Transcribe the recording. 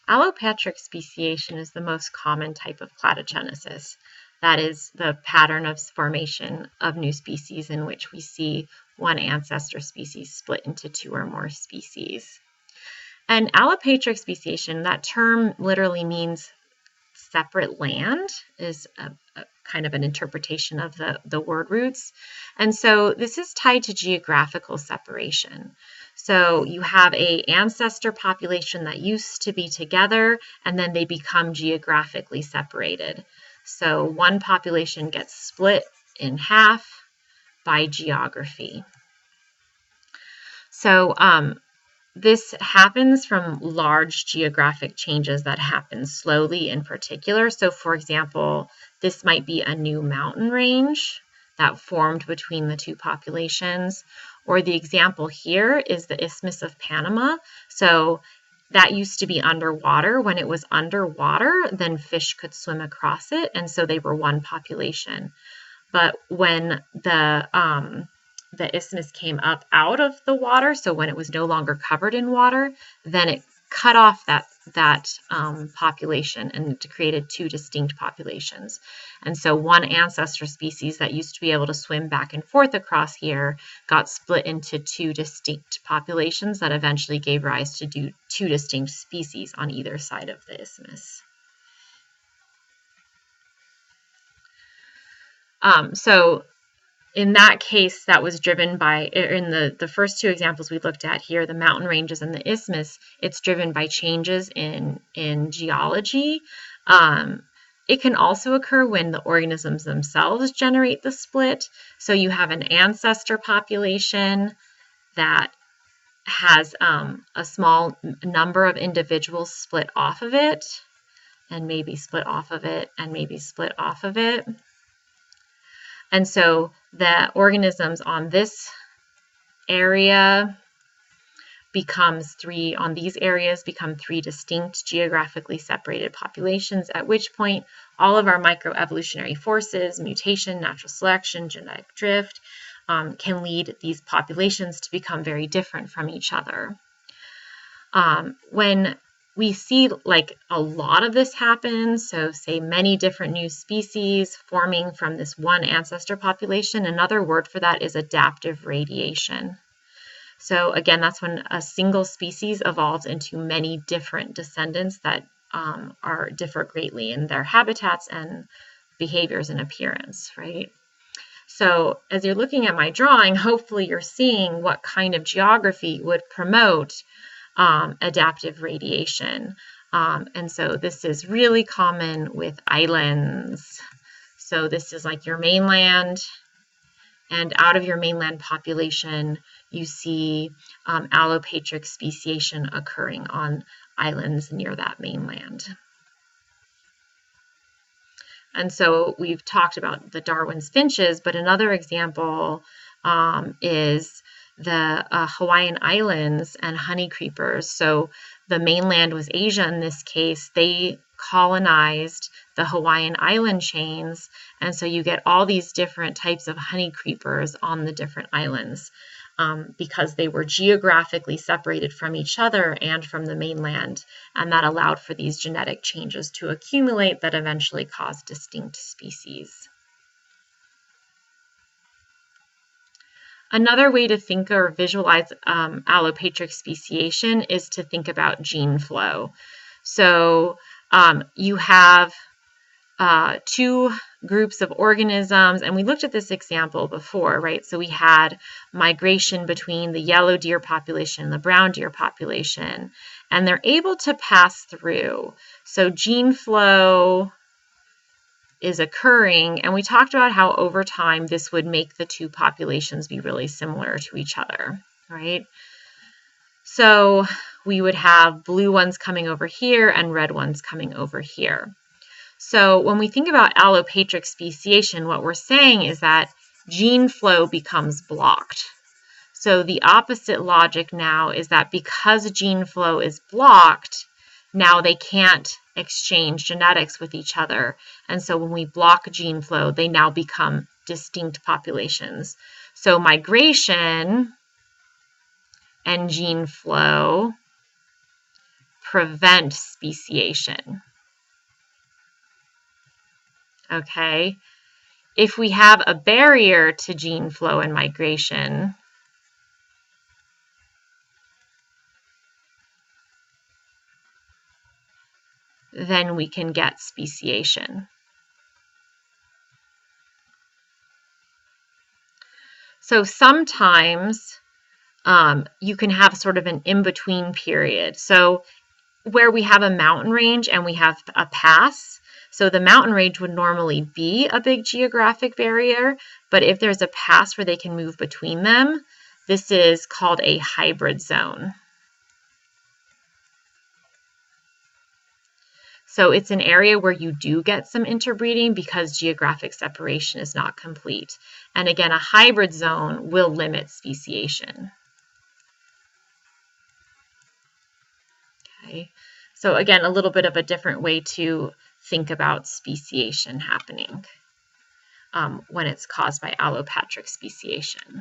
Allopatric speciation is the most common type of cladogenesis. That is the pattern of formation of new species in which we see one ancestor species split into two or more species. And allopatric speciation, that term literally means separate land, is a kind of an interpretation of the word roots. And so this is tied to geographical separation. So you have an ancestor population that used to be together, and then they become geographically separated. So one population gets split in half by geography. So this happens from large geographic changes that happen slowly in particular. So for example, this might be a new mountain range that formed between the two populations. Or the example here is the Isthmus of Panama. So that used to be underwater. When it was underwater, then fish could swim across it, and so they were one population. But when the isthmus came up out of the water, so when it was no longer covered in water, then it cut off that population and it created two distinct populations. And so one ancestor species that used to be able to swim back and forth across here got split into two distinct populations that eventually gave rise to two distinct species on either side of the isthmus. So in that case, that was driven by, in the first two examples we looked at here, the mountain ranges and the isthmus, it's driven by changes in geology. It can also occur when the organisms themselves generate the split. So you have an ancestor population that has a small number of individuals split off of it, and maybe split off of it, and maybe split off of it. And so the organisms on this area becomes on these areas become three distinct geographically separated populations, at which point all of our microevolutionary forces, mutation, natural selection, genetic drift, can lead these populations to become very different from each other. When we see like a lot of this happen, so say many different new species forming from this one ancestor population, another word for that is adaptive radiation. So again, that's when a single species evolves into many different descendants that differ greatly in their habitats and behaviors and appearance, right? So as you're looking at my drawing, hopefully you're seeing what kind of geography would promote adaptive radiation. And so this is really common with islands. So this is like your mainland, and out of your mainland population, you see allopatric speciation occurring on islands near that mainland. And so we've talked about the Darwin's finches, but another example is the Hawaiian Islands and honeycreepers. So the mainland was Asia in this case. They colonized the Hawaiian island chains, and so you get all these different types of honeycreepers on the different islands because they were geographically separated from each other and from the mainland, and that allowed for these genetic changes to accumulate that eventually caused distinct species. Another way to think or visualize allopatric speciation is to think about gene flow. So you have two groups of organisms, and we looked at this example before, right? So we had migration between the yellow deer population and the brown deer population, and they're able to pass through. So gene flow is occurring, and we talked about how over time this would make the two populations be really similar to each other, right? So we would have blue ones coming over here and red ones coming over here. So when we think about allopatric speciation, what we're saying is that gene flow becomes blocked. So the opposite logic now is that because gene flow is blocked, now they can't exchange genetics with each other. And so when we block gene flow, they now become distinct populations. So migration and gene flow prevent speciation. Okay. If we have a barrier to gene flow and migration, then we can get speciation. So sometimes you can have sort of an in-between period. So where we have a mountain range and we have a pass, so the mountain range would normally be a big geographic barrier, but if there's a pass where they can move between them, this is called a hybrid zone. So it's an area where you do get some interbreeding because geographic separation is not complete. And again, a hybrid zone will limit speciation. Okay. So again, a little bit of a different way to think about speciation happening when it's caused by allopatric speciation.